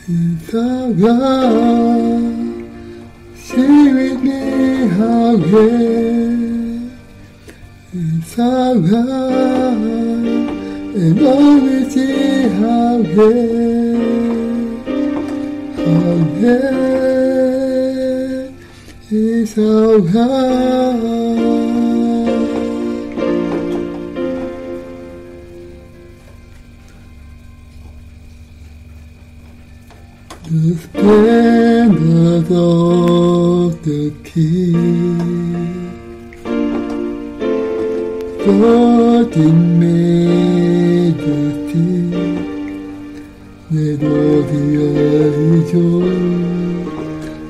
이따가 시위니 하게 이따가 너무지 하게 이따가 The splendor of the King, God in majesty, 내 도디어이죠,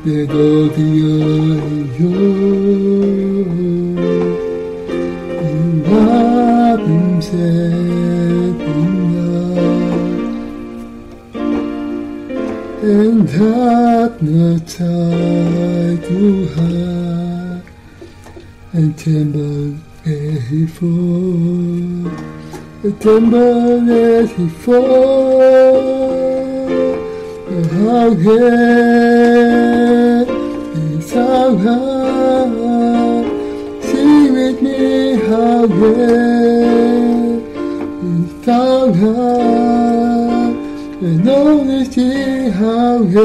내 도디어이죠. 임하빔새 and had no time to hide and trembled as he fall, trembled as he fall. How great is our God? Sing with me, how great is our God? And only see how great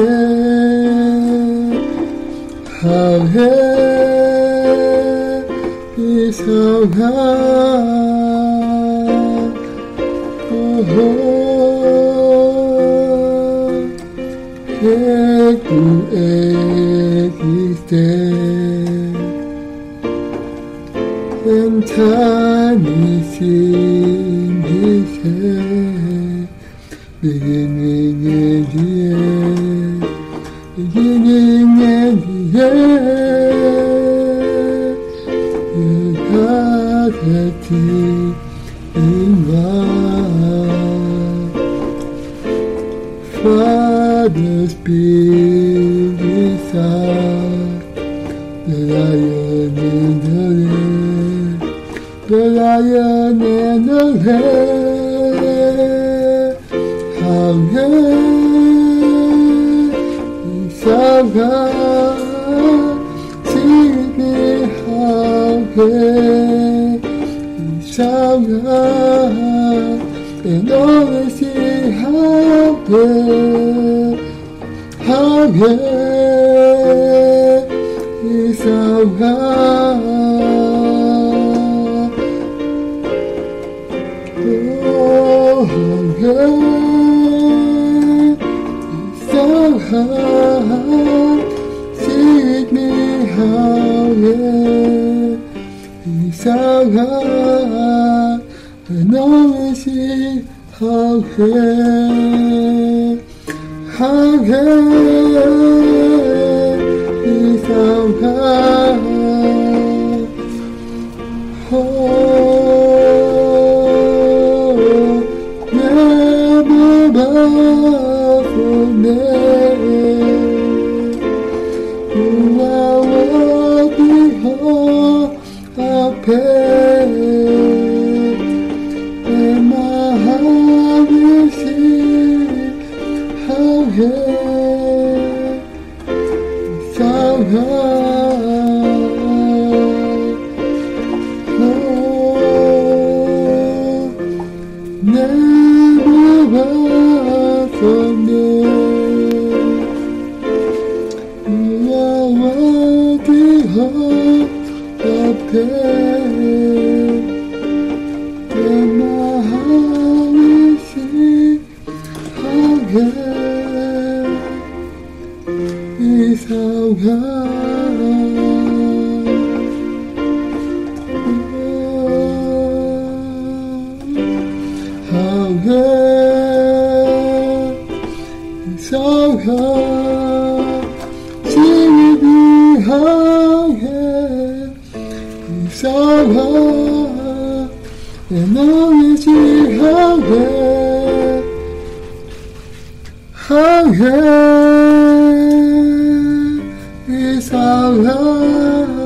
is our God. Oh, egg to egg is dead, and time is in his head. Beginning and the end, beginning and the end. You got a teeth in mind. Father's spirit out, the lion and the lamb, the lion and the lamb. How great is our God? Sing with me, how great is our God? And always see how great is our God. Oh, how great. See with me how great is our God, and always see how great is our God. Oh, never bow for me. And my heart will sing how great is our God. Oh, never bow for me. You are worthy of praise. And my heart will sing how great is our God. Oh, how great is our God. Sing with me, how great is our God. And only see how great is our God.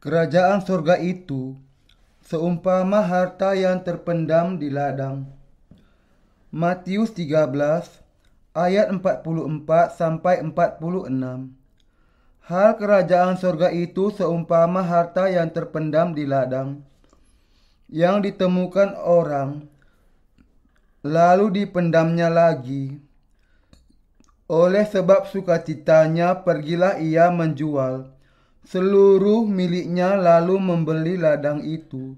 Kerajaan surga itu seumpama harta yang terpendam di ladang. Matius 13 ayat 44 sampai 46. Hal kerajaan surga itu seumpama harta yang terpendam di ladang, yang ditemukan orang, lalu dipendamnya lagi. Oleh sebab sukacitanya pergilah ia menjual seluruh miliknya lalu membeli ladang itu.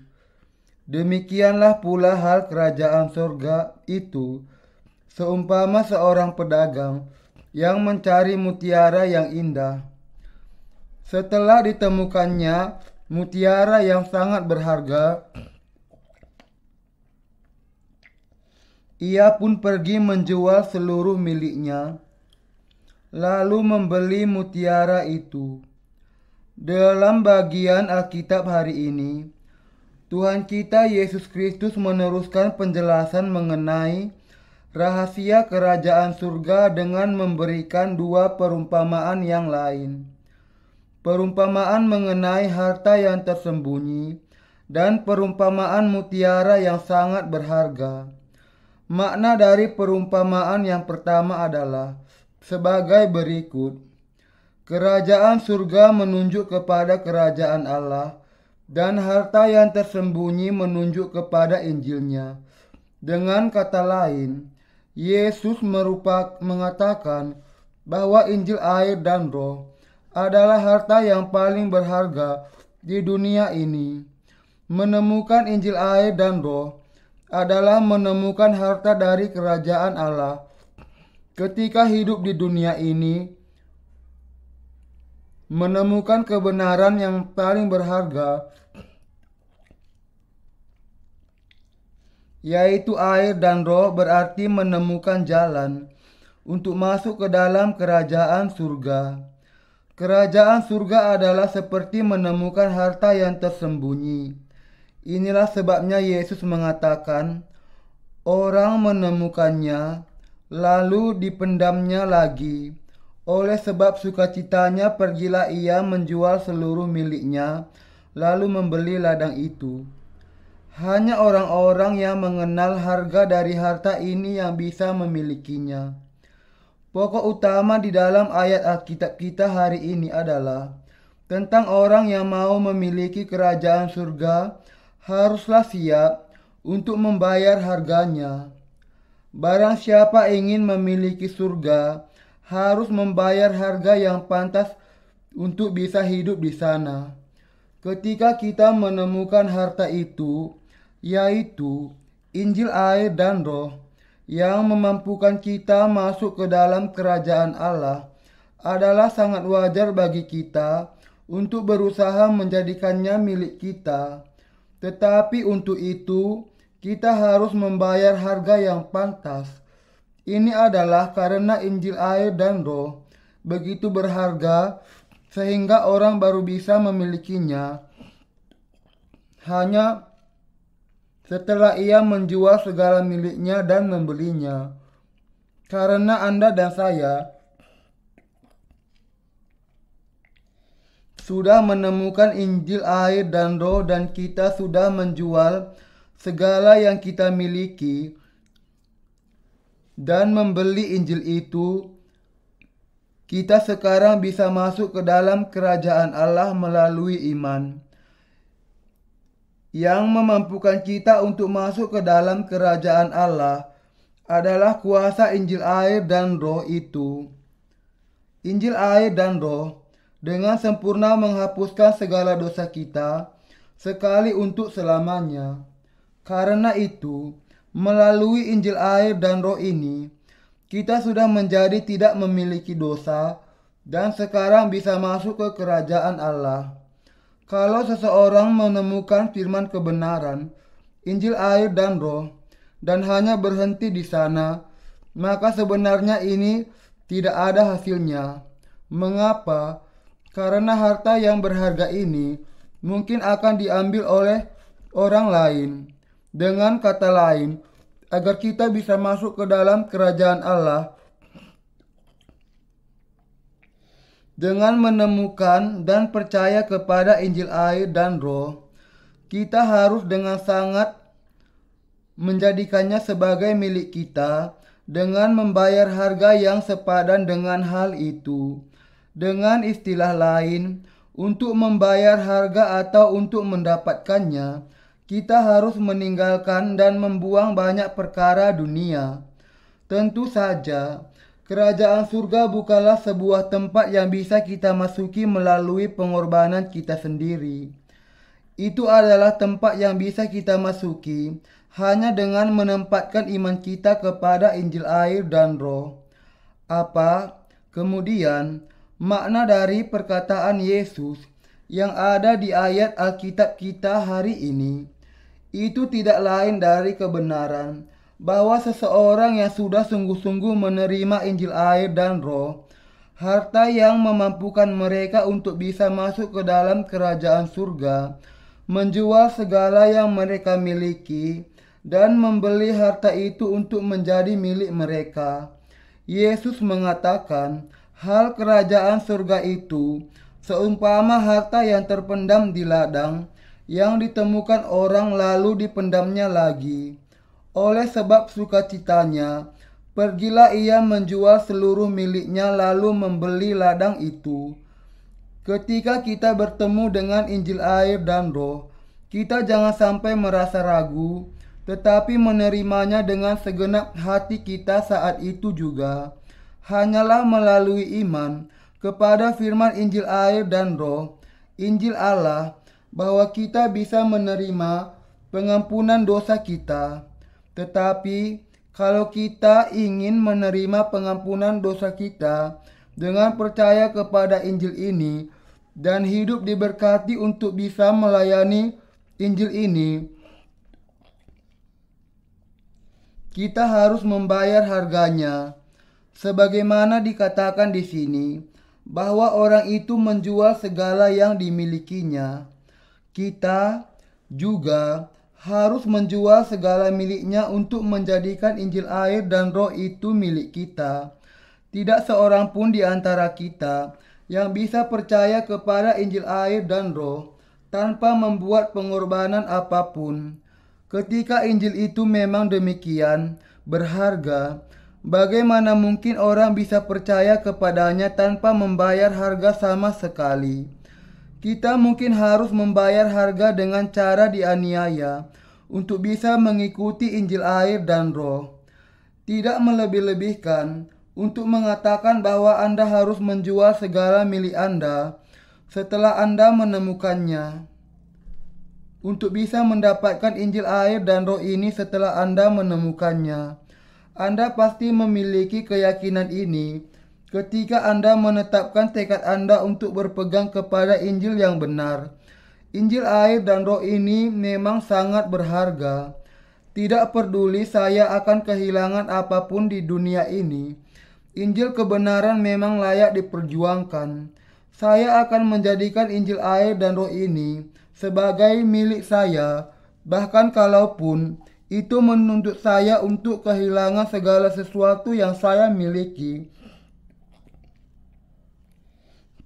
Demikianlah pula hal kerajaan surga itu seumpama seorang pedagang yang mencari mutiara yang indah. Setelah ditemukannya mutiara yang sangat berharga, ia pun pergi menjual seluruh miliknya, lalu membeli mutiara itu. Dalam bagian Alkitab hari ini, Tuhan kita Yesus Kristus meneruskan penjelasan mengenai rahasia kerajaan surga dengan memberikan dua perumpamaan yang lain. Perumpamaan mengenai harta yang tersembunyi dan perumpamaan mutiara yang sangat berharga. Makna dari perumpamaan yang pertama adalah sebagai berikut. Kerajaan surga menunjuk kepada kerajaan Allah dan harta yang tersembunyi menunjuk kepada Injilnya. Dengan kata lain, Yesus mengatakan bahwa Injil air dan roh adalah harta yang paling berharga di dunia ini. Menemukan Injil air dan roh adalah menemukan harta dari kerajaan Allah. Ketika hidup di dunia ini, menemukan kebenaran yang paling berharga, yaitu air dan roh, berarti menemukan jalan untuk masuk ke dalam kerajaan surga. Kerajaan surga adalah seperti menemukan harta yang tersembunyi. Inilah sebabnya Yesus mengatakan, orang menemukannya, lalu dipendamnya lagi. Oleh sebab sukacitanya pergilah ia menjual seluruh miliknya, lalu membeli ladang itu. Hanya orang-orang yang mengenal harga dari harta ini yang bisa memilikinya. Pokok utama di dalam ayat Alkitab kita hari ini adalah tentang orang yang mau memiliki kerajaan surga haruslah siap untuk membayar harganya. Barang siapa ingin memiliki surga harus membayar harga yang pantas untuk bisa hidup di sana. Ketika kita menemukan harta itu, yaitu Injil air dan roh, yang memampukan kita masuk ke dalam kerajaan Allah, adalah sangat wajar bagi kita untuk berusaha menjadikannya milik kita. Tetapi untuk itu, kita harus membayar harga yang pantas. Ini adalah karena Injil air dan roh begitu berharga sehingga orang baru bisa memilikinya hanya setelah ia menjual segala miliknya dan membelinya. Karena Anda dan saya sudah menemukan Injil air dan roh dan kita sudah menjual segala yang kita miliki dan membeli Injil itu, kita sekarang bisa masuk ke dalam kerajaan Allah melalui iman. Yang memampukan kita untuk masuk ke dalam kerajaan Allah adalah kuasa Injil air dan roh itu. Injil air dan roh dengan sempurna menghapuskan segala dosa kita sekali untuk selamanya. Karena itu, melalui Injil air dan roh ini, kita sudah menjadi tidak memiliki dosa dan sekarang bisa masuk ke kerajaan Allah. Kalau seseorang menemukan firman kebenaran, Injil air dan roh, dan hanya berhenti di sana, maka sebenarnya ini tidak ada hasilnya. Mengapa? Karena harta yang berharga ini mungkin akan diambil oleh orang lain. Dengan kata lain, agar kita bisa masuk ke dalam kerajaan Allah, Dengan menemukan dan percaya kepada Injil air dan Roh, kita harus dengan sangat menjadikannya sebagai milik kita dengan membayar harga yang sepadan dengan hal itu. Dengan istilah lain, untuk membayar harga atau untuk mendapatkannya, kita harus meninggalkan dan membuang banyak perkara dunia. Tentu saja, kerajaan surga bukanlah sebuah tempat yang bisa kita masuki melalui pengorbanan kita sendiri. Itu adalah tempat yang bisa kita masuki hanya dengan menempatkan iman kita kepada Injil air dan Roh. Apa kemudian makna dari perkataan Yesus yang ada di ayat Alkitab kita hari ini? Itu tidak lain dari kebenaran bahwa seseorang yang sudah sungguh-sungguh menerima Injil air dan Roh, harta yang memampukan mereka untuk bisa masuk ke dalam kerajaan surga, menjual segala yang mereka miliki, dan membeli harta itu untuk menjadi milik mereka. Yesus mengatakan, hal kerajaan surga itu seumpama harta yang terpendam di ladang, yang ditemukan orang lalu dipendamnya lagi. Oleh sebab sukacitanya, pergilah ia menjual seluruh miliknya lalu membeli ladang itu. Ketika kita bertemu dengan Injil air dan Roh, kita jangan sampai merasa ragu, tetapi menerimanya dengan segenap hati kita saat itu juga. Hanyalah melalui iman kepada firman Injil air dan Roh, Injil Allah, bahwa kita bisa menerima pengampunan dosa kita. Tetapi kalau kita ingin menerima pengampunan dosa kita dengan percaya kepada Injil ini dan hidup diberkati untuk bisa melayani Injil ini, kita harus membayar harganya. Sebagaimana dikatakan di sini, bahwa orang itu menjual segala yang dimilikinya. Kita juga harus menjual segala miliknya untuk menjadikan Injil air dan Roh itu milik kita. Tidak seorang pun di antara kita yang bisa percaya kepada Injil air dan Roh tanpa membuat pengorbanan apapun. Ketika Injil itu memang demikian berharga, bagaimana mungkin orang bisa percaya kepadanya tanpa membayar harga sama sekali? Kita mungkin harus membayar harga dengan cara dianiaya untuk bisa mengikuti Injil air dan Roh. Tidak melebih-lebihkan untuk mengatakan bahwa Anda harus menjual segala milik Anda setelah Anda menemukannya. Untuk bisa mendapatkan Injil air dan Roh ini setelah Anda menemukannya, Anda pasti memiliki keyakinan ini ketika Anda menetapkan tekad Anda untuk berpegang kepada Injil yang benar. Injil air dan Roh ini memang sangat berharga. Tidak peduli saya akan kehilangan apapun di dunia ini, Injil kebenaran memang layak diperjuangkan. Saya akan menjadikan Injil air dan Roh ini sebagai milik saya, bahkan kalaupun itu menuntut saya untuk kehilangan segala sesuatu yang saya miliki.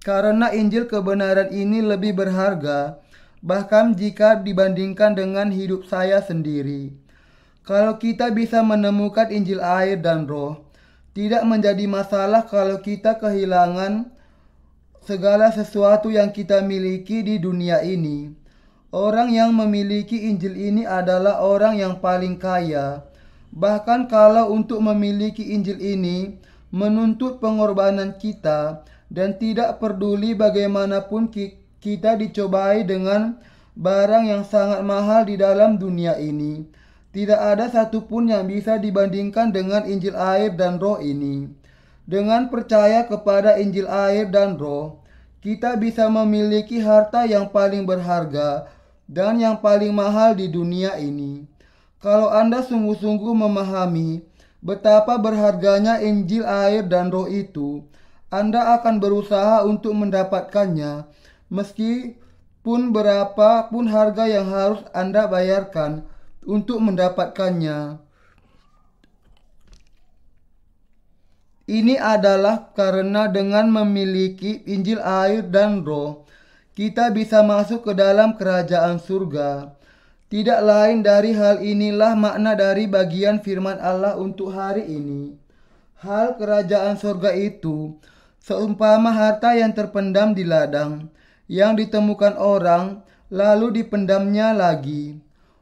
Karena Injil kebenaran ini lebih berharga, bahkan jika dibandingkan dengan hidup saya sendiri. Kalau kita bisa menemukan Injil air dan Roh, tidak menjadi masalah kalau kita kehilangan segala sesuatu yang kita miliki di dunia ini. Orang yang memiliki Injil ini adalah orang yang paling kaya. Bahkan kalau untuk memiliki Injil ini menuntut pengorbanan kita dan tidak peduli bagaimanapun kita dicobai dengan barang yang sangat mahal di dalam dunia ini. Tidak ada satupun yang bisa dibandingkan dengan Injil air dan Roh ini. Dengan percaya kepada Injil air dan Roh, kita bisa memiliki harta yang paling berharga dan yang paling mahal di dunia ini. Kalau Anda sungguh-sungguh memahami betapa berharganya Injil air dan Roh itu, Anda akan berusaha untuk mendapatkannya, meskipun berapapun harga yang harus Anda bayarkan untuk mendapatkannya. Ini adalah karena dengan memiliki Injil air dan Roh, kita bisa masuk ke dalam kerajaan surga. Tidak lain dari hal inilah makna dari bagian firman Allah untuk hari ini. Hal kerajaan surga itu seumpama harta yang terpendam di ladang, yang ditemukan orang, lalu dipendamnya lagi.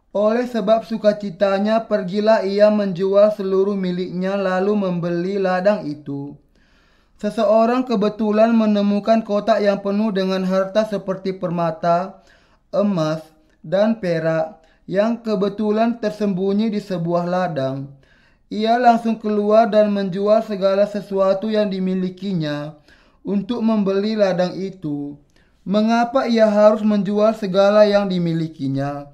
Oleh sebab sukacitanya, pergilah ia menjual seluruh miliknya lalu membeli ladang itu. Seseorang kebetulan menemukan kotak yang penuh dengan harta seperti permata, emas, dan perak yang kebetulan tersembunyi di sebuah ladang. Ia langsung keluar dan menjual segala sesuatu yang dimilikinya untuk membeli ladang itu. Mengapa ia harus menjual segala yang dimilikinya?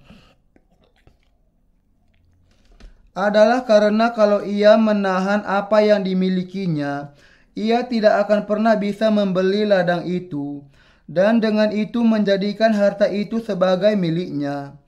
Adalah karena kalau ia menahan apa yang dimilikinya, ia tidak akan pernah bisa membeli ladang itu, dan dengan itu menjadikan harta itu sebagai miliknya.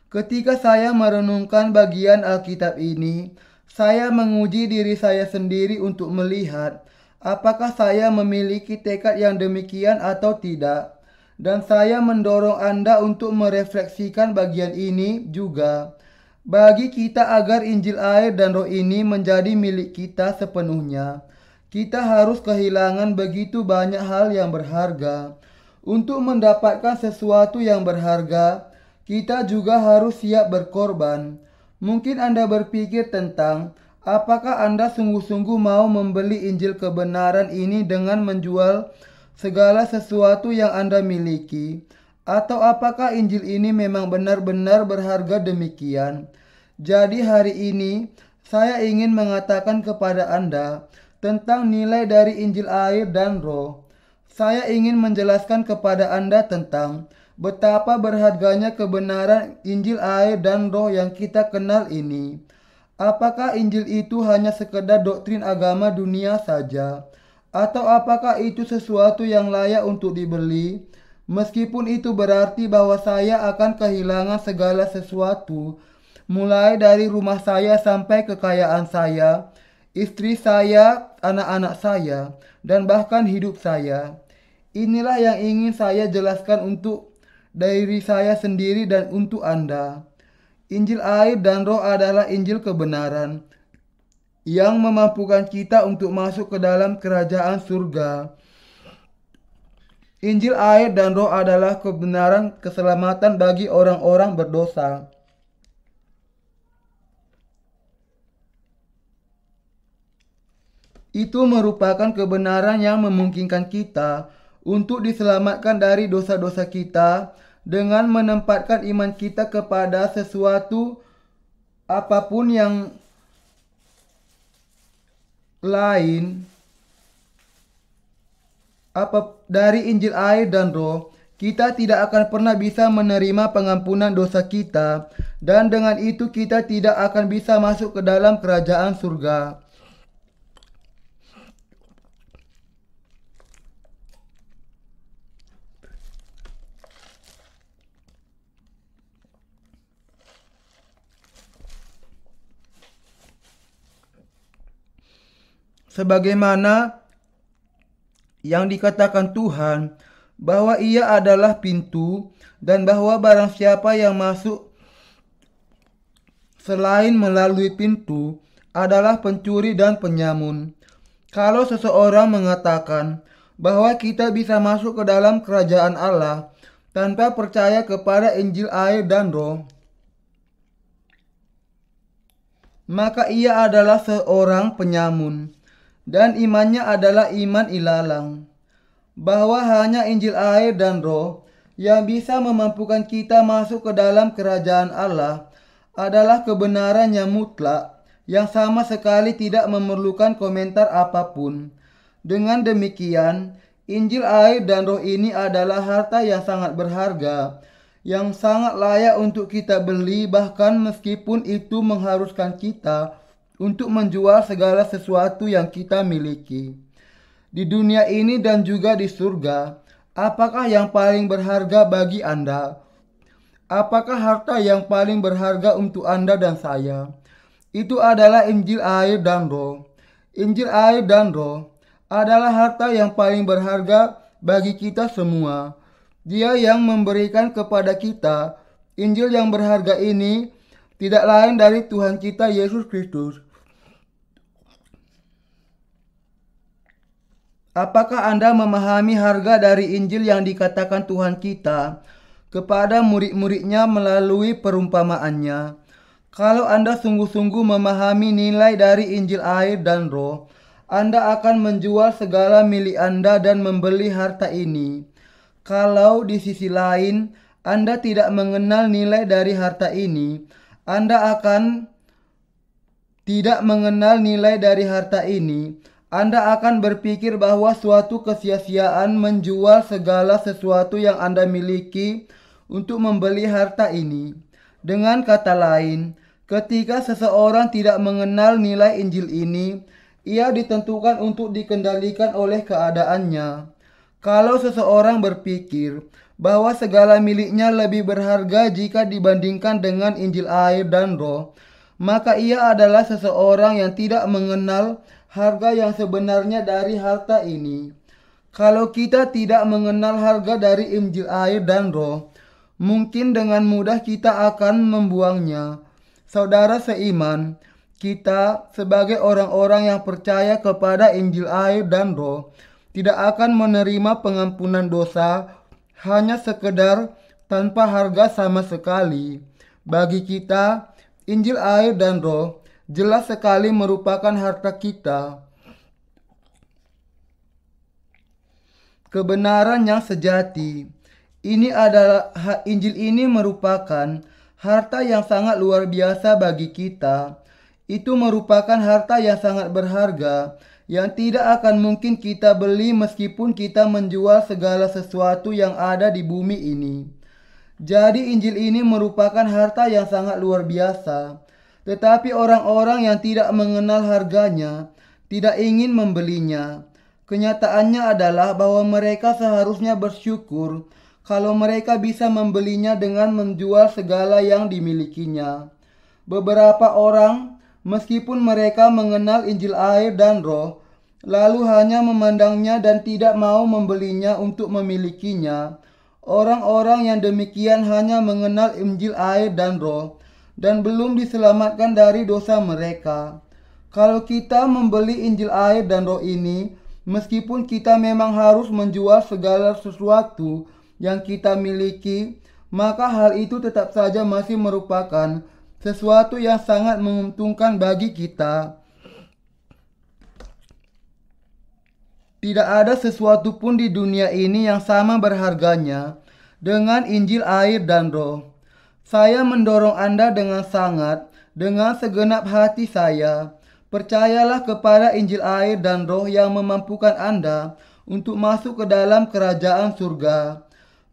Ketika saya merenungkan bagian Alkitab ini, saya menguji diri saya sendiri untuk melihat apakah saya memiliki tekad yang demikian atau tidak. Dan saya mendorong Anda untuk merefleksikan bagian ini juga. Bagi kita agar Injil air dan Roh ini menjadi milik kita sepenuhnya, kita harus kehilangan begitu banyak hal yang berharga. Untuk mendapatkan sesuatu yang berharga, kita juga harus siap berkorban. Mungkin Anda berpikir tentang apakah Anda sungguh-sungguh mau membeli Injil kebenaran ini dengan menjual segala sesuatu yang Anda miliki, atau apakah Injil ini memang benar-benar berharga demikian? Jadi hari ini saya ingin mengatakan kepada Anda tentang nilai dari Injil air dan Roh. Saya ingin menjelaskan kepada Anda tentang betapa berharganya kebenaran Injil air dan Roh yang kita kenal ini. Apakah Injil itu hanya sekedar doktrin agama dunia saja? Atau apakah itu sesuatu yang layak untuk dibeli? Meskipun itu berarti bahwa saya akan kehilangan segala sesuatu, mulai dari rumah saya sampai kekayaan saya, istri saya, anak-anak saya, dan bahkan hidup saya. Inilah yang ingin saya jelaskan untuk diri saya sendiri dan untuk Anda. Injil air dan Roh adalah Injil kebenaran yang memampukan kita untuk masuk ke dalam kerajaan surga. Injil air dan Roh adalah kebenaran keselamatan bagi orang-orang berdosa. Itu merupakan kebenaran yang memungkinkan kita untuk diselamatkan dari dosa-dosa kita dengan menempatkan iman kita kepada sesuatu apapun yang lain dari Injil air dan Roh. Kita tidak akan pernah bisa menerima pengampunan dosa kita, dan dengan itu kita tidak akan bisa masuk ke dalam kerajaan surga. Sebagaimana yang dikatakan Tuhan, bahwa Ia adalah pintu, dan bahwa barang siapa yang masuk selain melalui pintu adalah pencuri dan penyamun. Kalau seseorang mengatakan bahwa kita bisa masuk ke dalam kerajaan Allah tanpa percaya kepada Injil air dan Roh, maka ia adalah seorang penyamun. Dan imannya adalah iman ilalang, bahwa hanya Injil air dan Roh yang bisa memampukan kita masuk ke dalam kerajaan Allah adalah kebenaran yang mutlak, yang sama sekali tidak memerlukan komentar apapun. Dengan demikian, Injil air dan Roh ini adalah harta yang sangat berharga, yang sangat layak untuk kita beli, bahkan meskipun itu mengharuskan kita untuk menjual segala sesuatu yang kita miliki. Di dunia ini dan juga di surga, apakah yang paling berharga bagi Anda? Apakah harta yang paling berharga untuk Anda dan saya? Itu adalah Injil air dan Roh. Injil air dan roh adalah harta yang paling berharga bagi kita semua. Dia yang memberikan kepada kita Injil yang berharga ini tidak lain dari Tuhan kita Yesus Kristus. Apakah Anda memahami harga dari Injil yang dikatakan Tuhan kita kepada murid-muridnya melalui perumpamaannya? Kalau Anda sungguh-sungguh memahami nilai dari Injil air dan roh, Anda akan menjual segala milik Anda dan membeli harta ini. Kalau di sisi lain Anda tidak mengenal nilai dari harta ini, Anda akan tidak mengenal nilai dari harta ini. Anda akan berpikir bahwa suatu kesia-siaan menjual segala sesuatu yang Anda miliki untuk membeli harta ini. Dengan kata lain, ketika seseorang tidak mengenal nilai Injil ini, ia ditentukan untuk dikendalikan oleh keadaannya. Kalau seseorang berpikir bahwa segala miliknya lebih berharga jika dibandingkan dengan Injil air dan roh, maka ia adalah seseorang yang tidak mengenal harga yang sebenarnya dari harta ini. Kalau kita tidak mengenal harga dari Injil air dan roh, mungkin dengan mudah kita akan membuangnya. Saudara seiman, kita sebagai orang-orang yang percaya kepada Injil air dan roh tidak akan menerima pengampunan dosa hanya sekedar tanpa harga sama sekali. Bagi kita, Injil air dan roh jelas sekali merupakan harta kita. Kebenaran yang sejati. Injil ini merupakan harta yang sangat luar biasa bagi kita. Itu merupakan harta yang sangat berharga yang tidak akan mungkin kita beli meskipun kita menjual segala sesuatu yang ada di bumi ini. Jadi Injil ini merupakan harta yang sangat luar biasa. Tetapi orang-orang yang tidak mengenal harganya tidak ingin membelinya. Kenyataannya adalah bahwa mereka seharusnya bersyukur kalau mereka bisa membelinya dengan menjual segala yang dimilikinya. Beberapa orang, meskipun mereka mengenal Injil air dan roh, lalu hanya memandangnya dan tidak mau membelinya untuk memilikinya. Orang-orang yang demikian hanya mengenal Injil air dan roh dan belum diselamatkan dari dosa mereka. Kalau kita membeli Injil air dan roh ini, meskipun kita memang harus menjual segala sesuatu yang kita miliki, maka hal itu tetap saja masih merupakan sesuatu yang sangat menguntungkan bagi kita. Tidak ada sesuatu pun di dunia ini yang sama berharganya dengan Injil air dan roh. Saya mendorong Anda dengan segenap hati saya. Percayalah kepada Injil air dan roh yang memampukan Anda untuk masuk ke dalam kerajaan surga.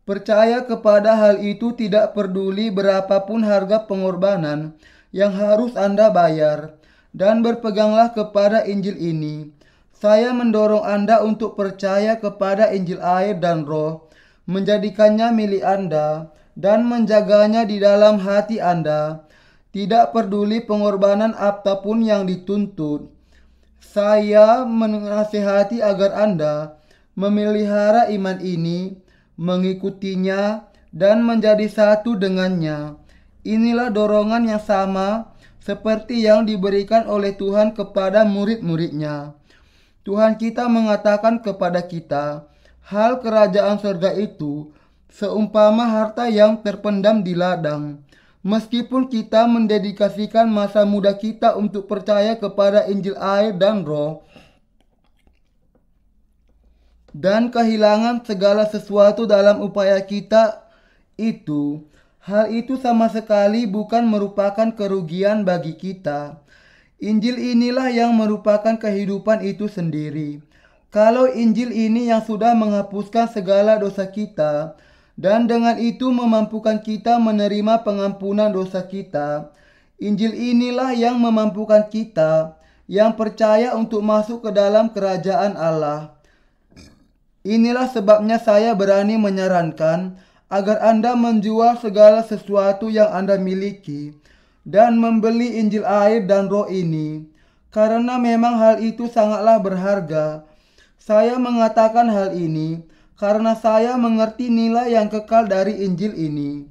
Percaya kepada hal itu tidak peduli berapapun harga pengorbanan yang harus Anda bayar. Dan berpeganglah kepada Injil ini. Saya mendorong Anda untuk percaya kepada Injil air dan roh, menjadikannya milik Anda, dan menjaganya di dalam hati Anda, tidak peduli pengorbanan apapun yang dituntut. Saya menasihati agar Anda memelihara iman ini, mengikutinya, dan menjadi satu dengannya. Inilah dorongan yang sama seperti yang diberikan oleh Tuhan kepada murid-muridnya. Tuhan kita mengatakan kepada kita, hal kerajaan surga itu seumpama harta yang terpendam di ladang. Meskipun kita mendedikasikan masa muda kita untuk percaya kepada Injil air dan roh dan kehilangan segala sesuatu dalam upaya kita itu, hal itu sama sekali bukan merupakan kerugian bagi kita. Injil inilah yang merupakan kehidupan itu sendiri. Kalau Injil ini yang sudah menghapuskan segala dosa kita, dan dengan itu memampukan kita menerima pengampunan dosa kita, Injil inilah yang memampukan kita yang percaya untuk masuk ke dalam kerajaan Allah. Inilah sebabnya saya berani menyarankan agar Anda menjual segala sesuatu yang Anda miliki dan membeli Injil air dan roh ini. karena memang hal itu sangatlah berharga. Saya mengatakan hal ini karena saya mengerti nilai yang kekal dari Injil ini.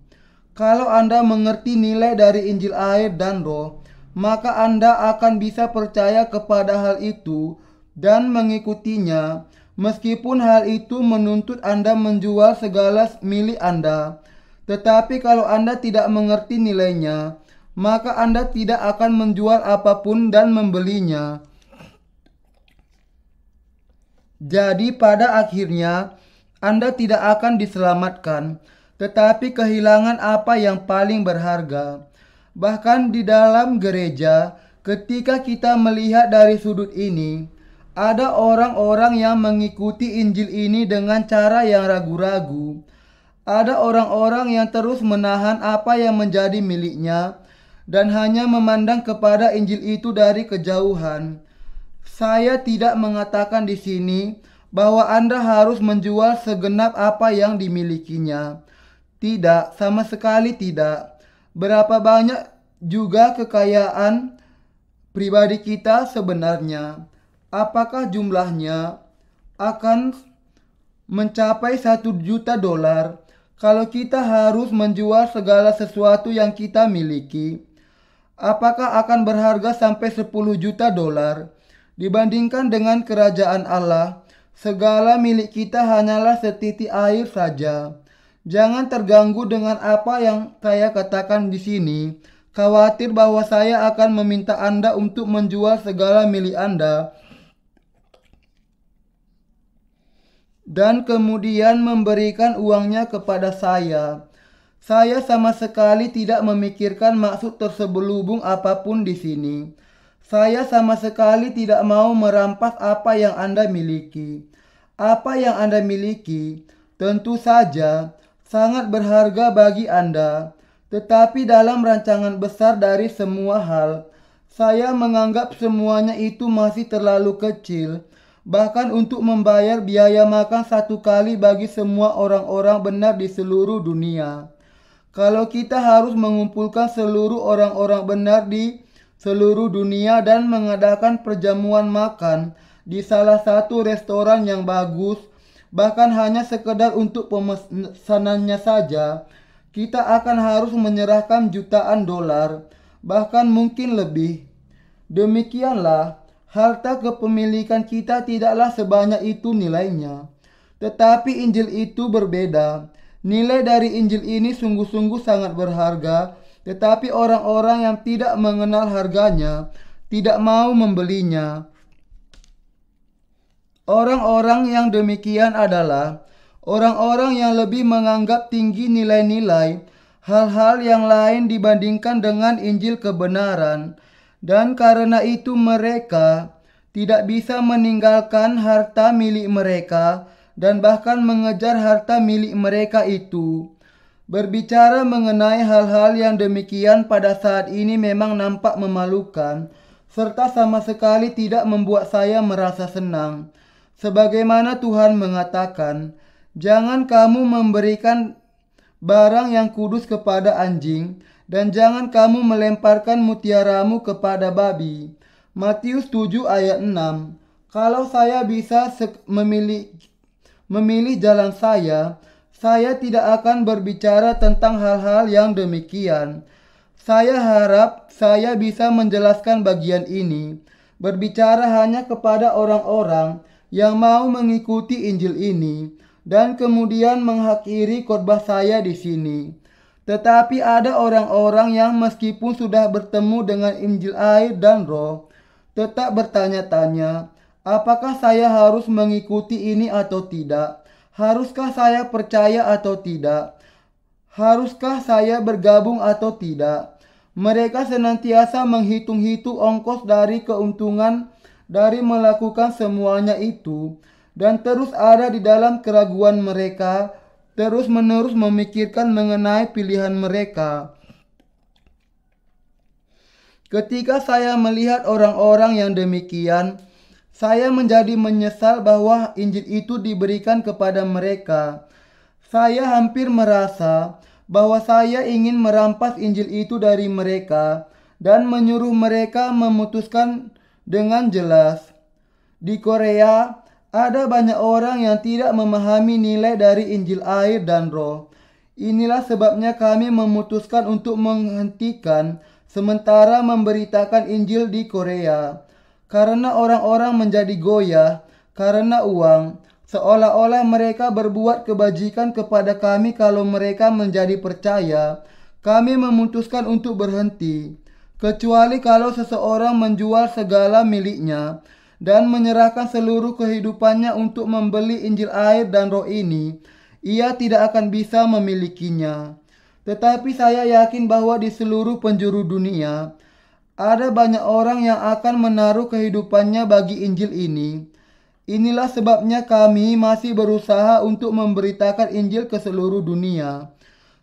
Kalau Anda mengerti nilai dari Injil air dan Roh, maka Anda akan bisa percaya kepada hal itu dan mengikutinya, meskipun hal itu menuntut Anda menjual segala milik Anda. Tetapi kalau Anda tidak mengerti nilainya, maka Anda tidak akan menjual apapun dan membelinya. Jadi pada akhirnya Anda tidak akan diselamatkan, tetapi kehilangan apa yang paling berharga. Bahkan di dalam gereja, ketika kita melihat dari sudut ini, ada orang-orang yang mengikuti Injil ini dengan cara yang ragu-ragu. Ada orang-orang yang terus menahan apa yang menjadi miliknya dan hanya memandang kepada Injil itu dari kejauhan. Saya tidak mengatakan di sini bahwa Anda harus menjual segenap apa yang dimilikinya. Tidak, sama sekali tidak. Berapa banyak juga kekayaan pribadi kita sebenarnya? Apakah jumlahnya akan mencapai $1 juta kalau kita harus menjual segala sesuatu yang kita miliki? Apakah akan berharga sampai $10 juta? Dibandingkan dengan kerajaan Allah, segala milik kita hanyalah setitik air saja. Jangan terganggu dengan apa yang saya katakan di sini. Khawatir bahwa saya akan meminta Anda untuk menjual segala milik Anda dan kemudian memberikan uangnya kepada saya. Saya sama sekali tidak memikirkan maksud terselubung apapun di sini. Saya sama sekali tidak mau merampas apa yang Anda miliki. Apa yang Anda miliki tentu saja sangat berharga bagi Anda. Tetapi dalam rancangan besar dari semua hal, saya menganggap semuanya itu masih terlalu kecil. Bahkan untuk membayar biaya makan 1 kali bagi semua orang-orang benar di seluruh dunia. Kalau kita harus mengumpulkan seluruh orang-orang benar di seluruh dunia dan mengadakan perjamuan makan di salah satu restoran yang bagus, bahkan hanya sekedar untuk pemesanannya saja, kita akan harus menyerahkan jutaan dolar, bahkan mungkin lebih. Demikianlah, harta kepemilikan kita tidaklah sebanyak itu nilainya. Tetapi Injil itu berbeda. Nilai dari Injil ini sungguh-sungguh sangat berharga, tetapi orang-orang yang tidak mengenal harganya tidak mau membelinya. Orang-orang yang demikian adalah orang-orang yang lebih menganggap tinggi nilai-nilai hal-hal yang lain dibandingkan dengan Injil kebenaran, dan karena itu mereka tidak bisa meninggalkan harta milik mereka dan bahkan mengejar harta milik mereka itu. Berbicara mengenai hal-hal yang demikian pada saat ini memang nampak memalukan, serta sama sekali tidak membuat saya merasa senang. Sebagaimana Tuhan mengatakan, jangan kamu memberikan barang yang kudus kepada anjing, dan jangan kamu melemparkan mutiaramu kepada babi. Matius 7 ayat 6. Kalau saya bisa memilih jalan saya tidak akan berbicara tentang hal-hal yang demikian. Saya harap saya bisa menjelaskan bagian ini, berbicara hanya kepada orang-orang yang mau mengikuti Injil ini, dan kemudian mengakhiri khotbah saya di sini. Tetapi ada orang-orang yang meskipun sudah bertemu dengan Injil air dan Roh, tetap bertanya-tanya, apakah saya harus mengikuti ini atau tidak? Haruskah saya percaya atau tidak? Haruskah saya bergabung atau tidak? Mereka senantiasa menghitung-hitung ongkos dari keuntungan dari melakukan semuanya itu, dan terus ada di dalam keraguan mereka, terus-menerus memikirkan mengenai pilihan mereka. Ketika saya melihat orang-orang yang demikian, saya menjadi menyesal bahwa Injil itu diberikan kepada mereka. Saya hampir merasa bahwa saya ingin merampas Injil itu dari mereka dan menyuruh mereka memutuskan dengan jelas. Di Korea, ada banyak orang yang tidak memahami nilai dari Injil air dan Roh. Inilah sebabnya kami memutuskan untuk menghentikan sementara memberitakan Injil di Korea. Karena orang-orang menjadi goyah karena uang, seolah-olah mereka berbuat kebajikan kepada kami kalau mereka menjadi percaya. Kami memutuskan untuk berhenti, kecuali kalau seseorang menjual segala miliknya dan menyerahkan seluruh kehidupannya untuk membeli Injil air dan Roh ini, ia tidak akan bisa memilikinya. Tetapi saya yakin bahwa di seluruh penjuru dunia, ada banyak orang yang akan menaruh kehidupannya bagi Injil ini. Inilah sebabnya kami masih berusaha untuk memberitakan Injil ke seluruh dunia.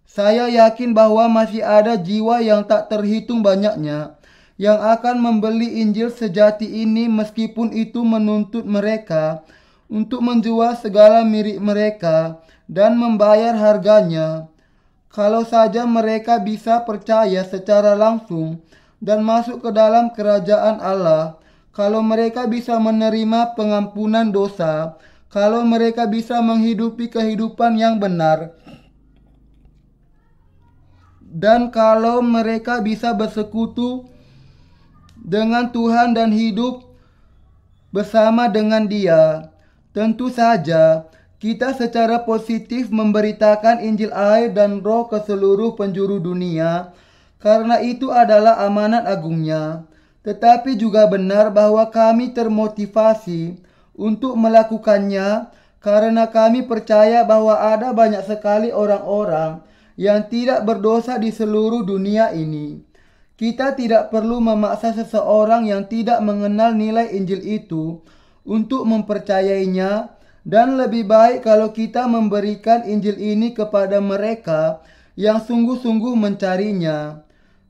Saya yakin bahwa masih ada jiwa yang tak terhitung banyaknya yang akan membeli Injil sejati ini, meskipun itu menuntut mereka untuk menjual segala milik mereka dan membayar harganya. Kalau saja mereka bisa percaya secara langsung dan masuk ke dalam kerajaan Allah, kalau mereka bisa menerima pengampunan dosa, kalau mereka bisa menghidupi kehidupan yang benar, dan kalau mereka bisa bersekutu dengan Tuhan dan hidup bersama dengan Dia. Tentu saja kita secara positif memberitakan Injil air dan Roh ke seluruh penjuru dunia, karena itu adalah amanat agungnya. Tetapi juga benar bahwa kami termotivasi untuk melakukannya karena kami percaya bahwa ada banyak sekali orang-orang yang tidak berdosa di seluruh dunia ini. Kita tidak perlu memaksa seseorang yang tidak mengenal nilai Injil itu untuk mempercayainya, dan lebih baik kalau kita memberikan Injil ini kepada mereka yang sungguh-sungguh mencarinya.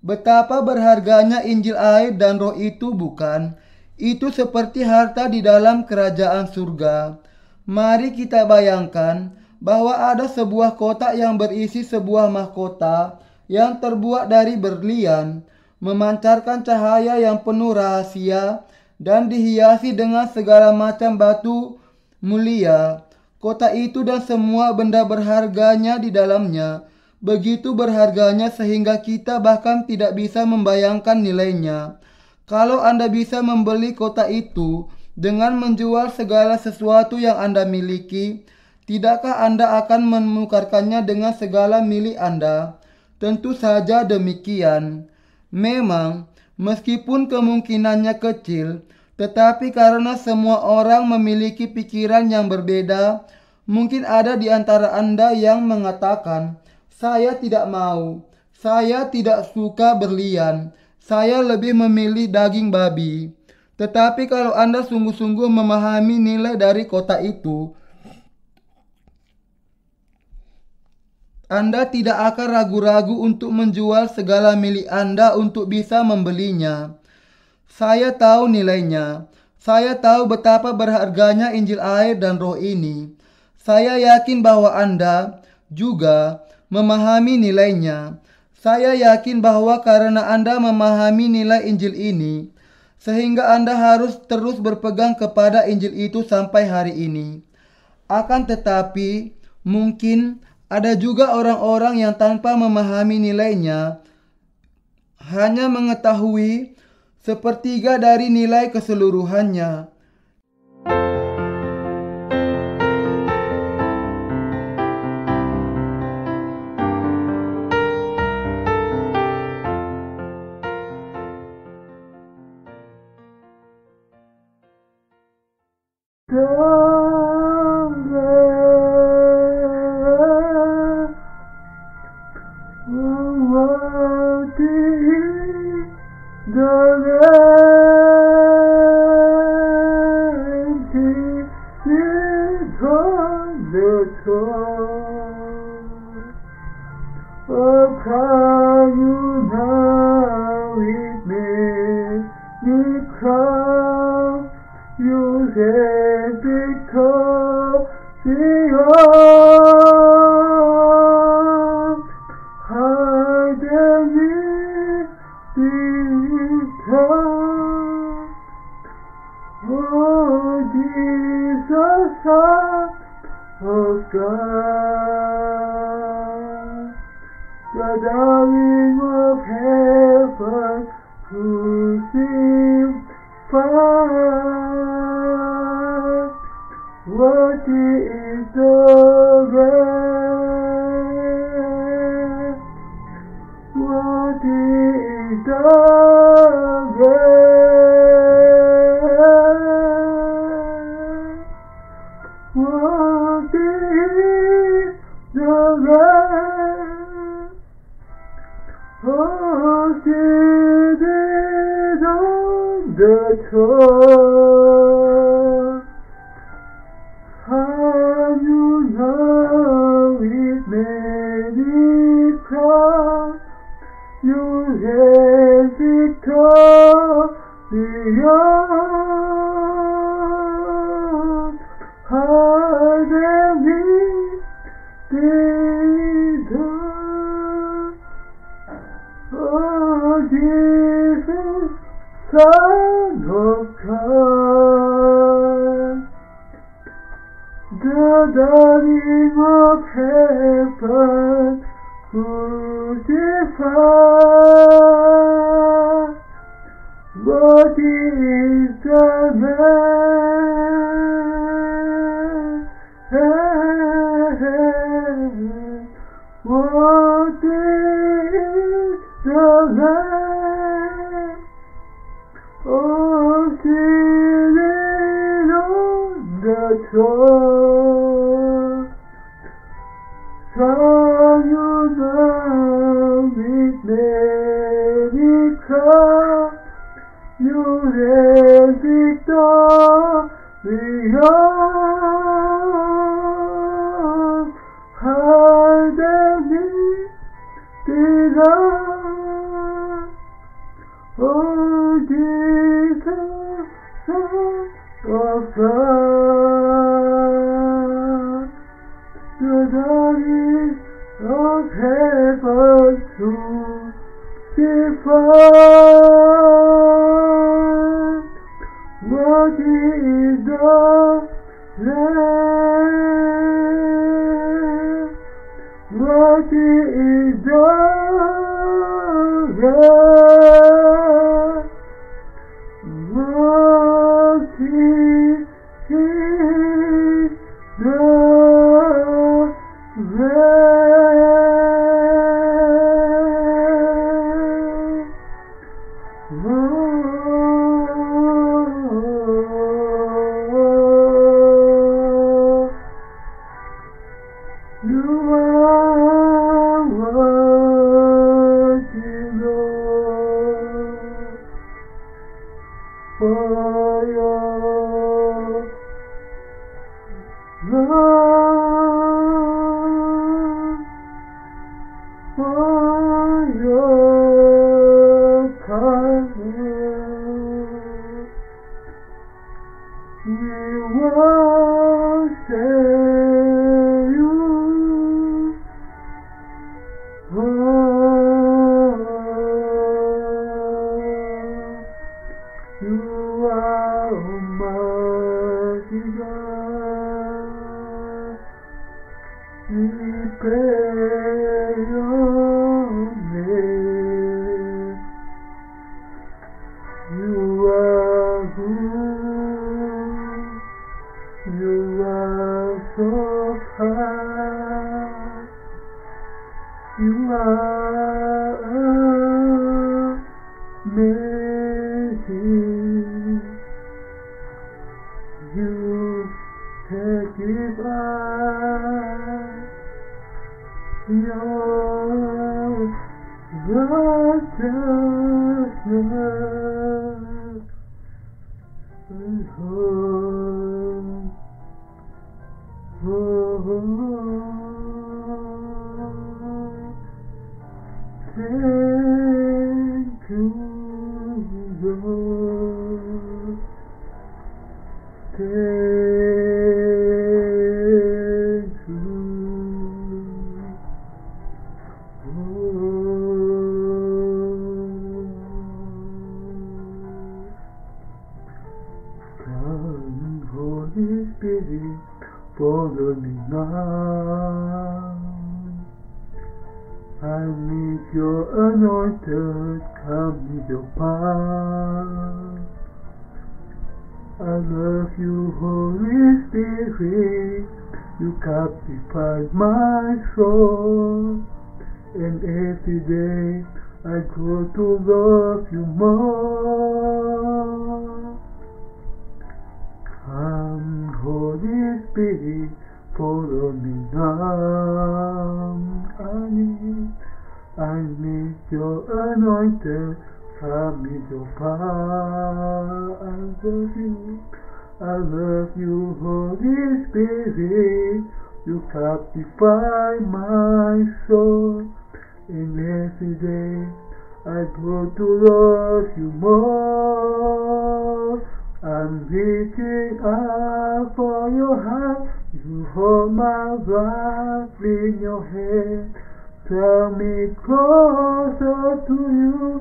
Betapa berharganya Injil air dan Roh itu, bukan? Itu seperti harta di dalam kerajaan surga. Mari kita bayangkan bahwa ada sebuah kotak yang berisi sebuah mahkota yang terbuat dari berlian, memancarkan cahaya yang penuh rahasia dan dihiasi dengan segala macam batu mulia. Kotak itu dan semua benda berharganya di dalamnya begitu berharganya sehingga kita bahkan tidak bisa membayangkan nilainya. Kalau Anda bisa membeli kotak itu dengan menjual segala sesuatu yang Anda miliki, tidakkah Anda akan menukarkannya dengan segala milik Anda? Tentu saja demikian. Memang, meskipun kemungkinannya kecil, tetapi karena semua orang memiliki pikiran yang berbeda, mungkin ada di antara Anda yang mengatakan, "Saya tidak mau, saya tidak suka berlian, saya lebih memilih daging babi." Tetapi kalau Anda sungguh-sungguh memahami nilai dari kotak itu, Anda tidak akan ragu-ragu untuk menjual segala milik Anda untuk bisa membelinya. Saya tahu nilainya. Saya tahu betapa berharganya Injil air dan Roh ini. Saya yakin bahwa Anda juga memahami nilainya. Saya yakin bahwa karena Anda memahami nilai Injil ini, sehingga Anda harus terus berpegang kepada Injil itu sampai hari ini. Akan tetapi, mungkin ada juga orang-orang yang tanpa memahami nilainya hanya mengetahui sepertiga dari nilai keseluruhannya. is the Son of God, the darling of heaven, crucified. Worthy is the Lamb, worthy is the Lamb, worthy is the Lamb. Oh, seated on the throne, how you love it made it proud. You have victorious, high than lifted up. Oh, Jesus, Son of God, the darling of heaven, crucified. Worthy is the Lamb, worthy is the Lamb. Oh, seated on the throne, Son, you love it made it proud. You have victorious, high than lifted up. Oh, Jesus, Son of God, the darling of heaven, crucified. Worthy is the Lamb, worthy is the Lamb, worthy is the You are worthy, Lord, for your love, for your kindness. We worship you. You are Almighty God. We praise your name. You are good. You are so high. You are amazing. You testify your righteousness. Thank you, Lord. Thank you, Lord. Come, Spirit, follow me now. I need your anointed, come with your power. I love you, Holy Spirit, you captivate my soul. And every day I grow to love you more. Come, Holy Spirit, follow me now. I need your anointed, come with your power. I love you, Holy Spirit, you captivate my soul. And every day I grow to love you more. I'm reaching out for your heart. You hold my life in your hand. Draw me closer to you.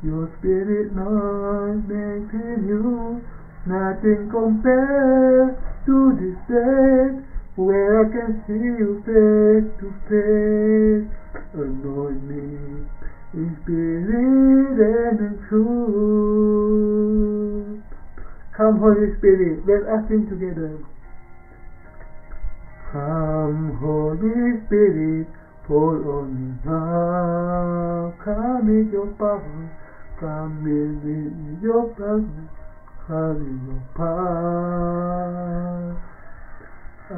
Your spirit knows making you. Nothing compares to this day where I can see you face to face. Anoint me in spirit and in truth. Come, Holy Spirit, let us sing together. Come, Holy Spirit, fall on me now. Come with your power, come with your power, come with your power. I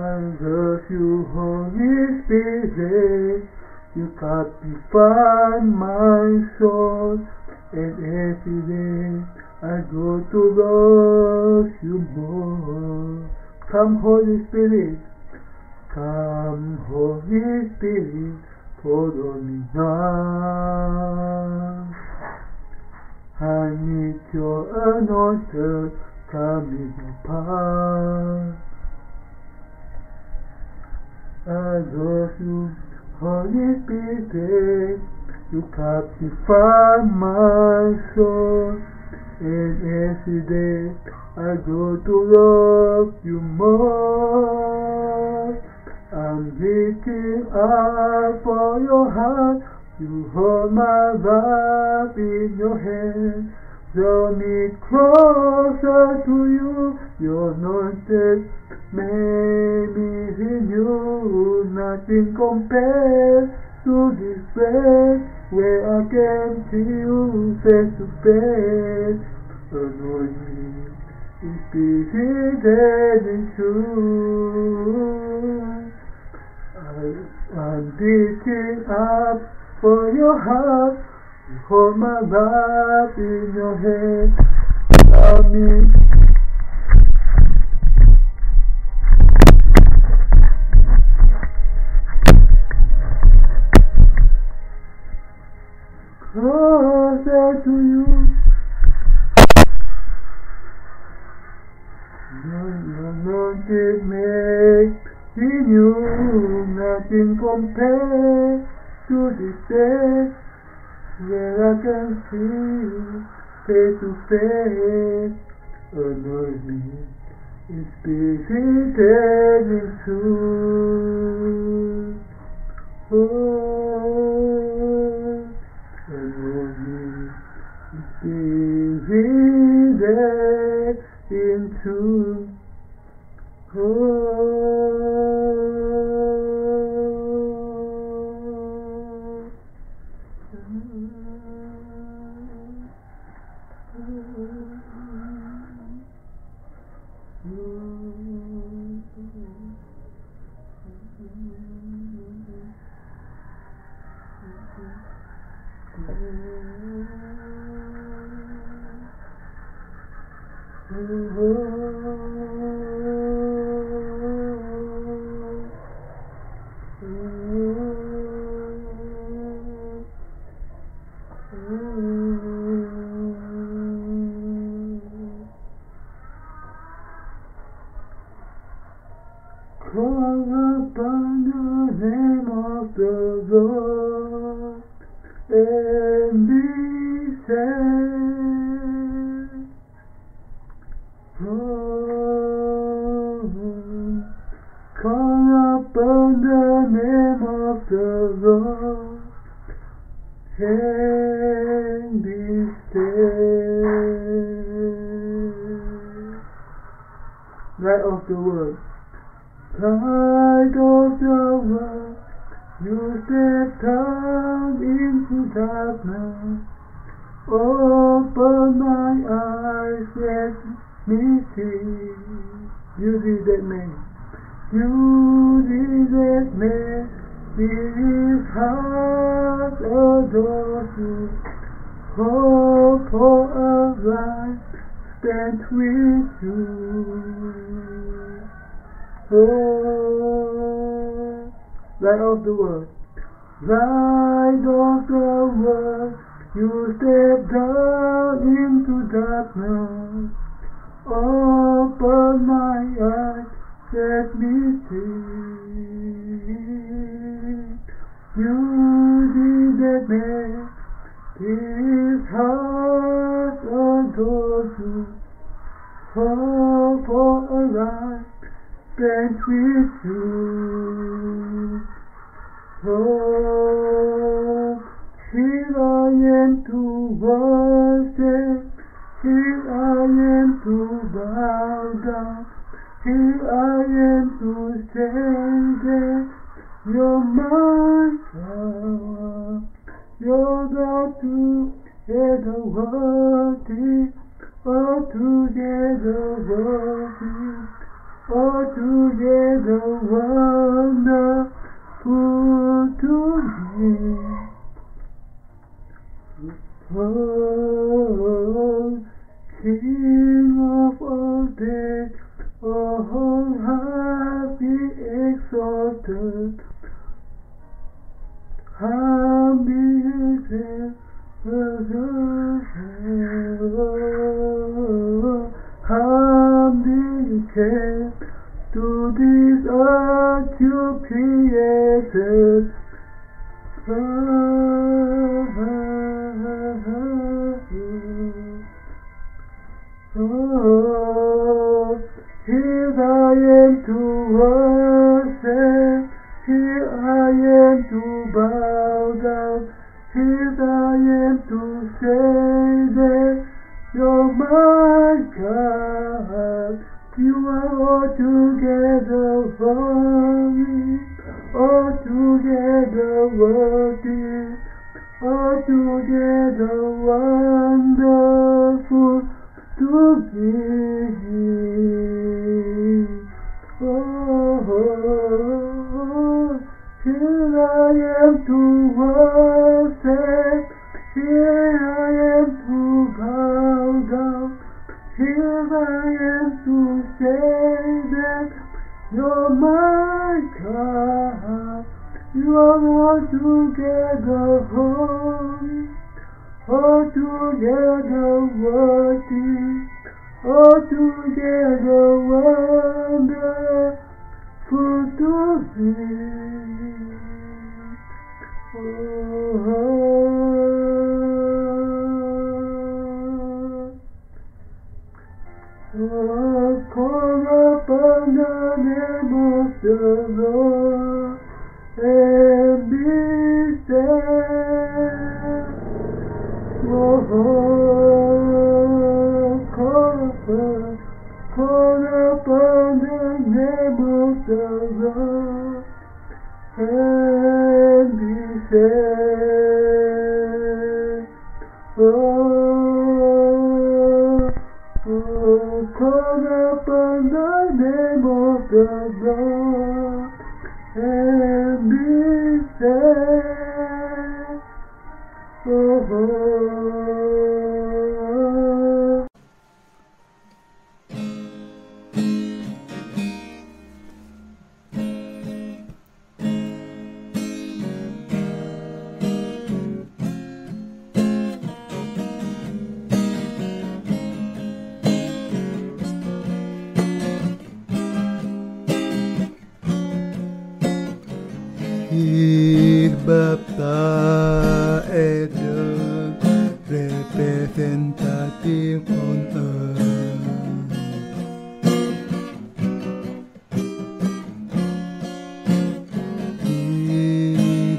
love you, Holy Spirit, you captivate my soul, and every day I go to love you more. Come, Holy Spirit, come, Holy Spirit, follow me now. I need your anointed, come with your power. I love you, Holy Spirit, you captivate my soul, and every day I go to love you more. I'm reaching out for your heart, you hold my life in your hand. Draw me closer to you, your anointed made me renew. Nothing compares to this place where I can see you face to face. Anoint me in spirit and in truth. I'm reaching up for your heart. You hold my life in your hand. Love me. Closer to you. Your anointed make in you. Nothing compares to this day where I can see you face to face. Anoint me in spirit and in truth. Oh, anoint me in spirit and in truth. Call upon the name of the Lord and be saved. Oh, the Lord can be saved. Light of the world, light of the world, you step down into darkness. Open my eyes, let me see. Beauty that man, beauty that man, his heart adores you. Hope for a life spent with you. Oh, light of the world, light of the world, you step down into darkness. Open my eyes, let me see. Beauty that makes his heart adores you. Hope for a life spent with you. Oh, here I am to worship, here I am to bow down, here I am to say that you're my God, you're God together worthy, altogether worthy, altogether wonderful to me. Oh, King of all days, oh, happy exalted, humbly came to this earth you created. Oh, here I am to worship, here I am to bow down, here I am to say that you're my God. You are altogether holy, altogether worthy, altogether wonderful to me. Oh, here I am to worship, here I am to bow down, here I am to say that you're my God. You are altogether holy, altogether worthy, altogether wonderful to me. Oh, call upon the name of the Lord and be saved. Oh, call upon the name of the Lord and be saved. Call upon the name of the Lord and be saved. Bapta est representative on earth. He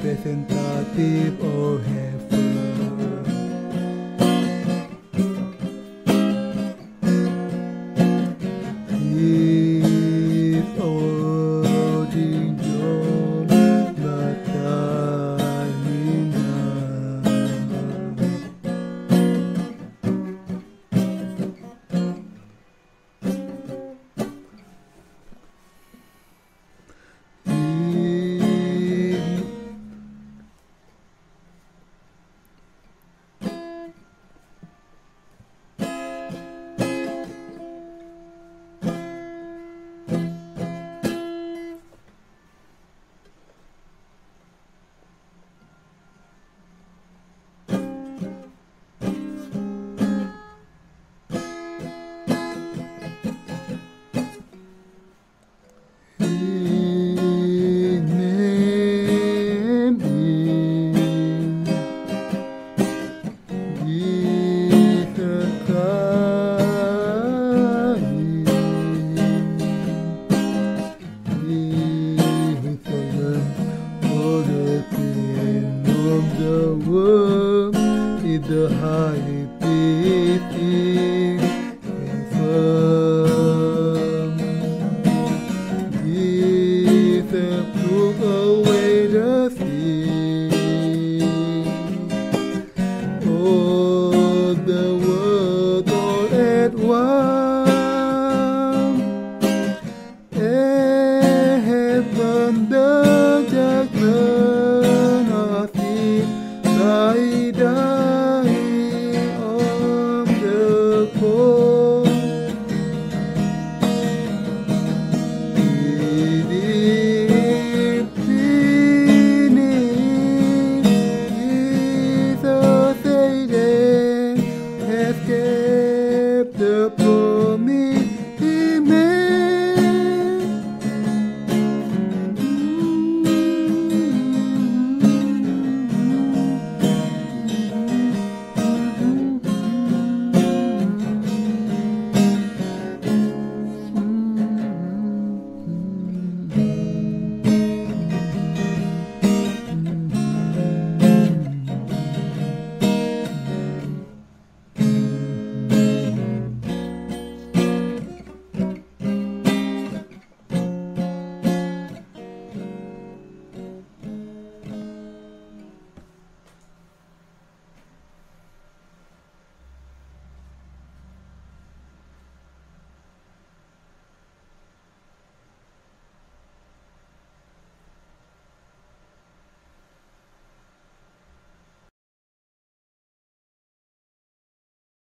representative of heaven. His origin Natalina. The high beating heaven, Jesus took away the sin. Oh, the world all at once.